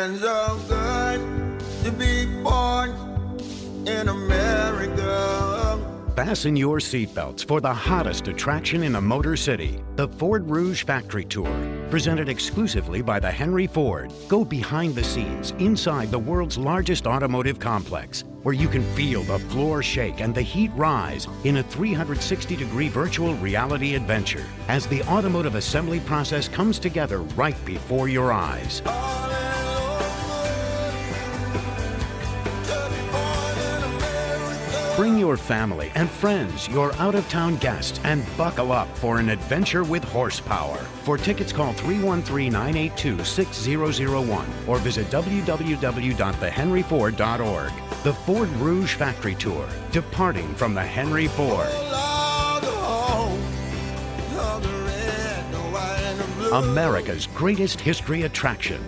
feeling so good to be born in America. Fasten your seatbelts for the hottest attraction in the Motor City, the Ford Rouge Factory Tour. Presented exclusively by the Henry Ford. Go behind the scenes inside the world's largest automotive complex, where you can feel the floor shake and the heat rise in a 360-degree virtual reality adventure as the automotive assembly process comes together right before your eyes. Bring your family and friends, your out-of-town guests, and buckle up for an adventure with horsepower. For tickets, call 313-982-6001 or visit www.thehenryford.org. The Ford Rouge Factory Tour, departing from the Henry Ford. America's greatest history attraction.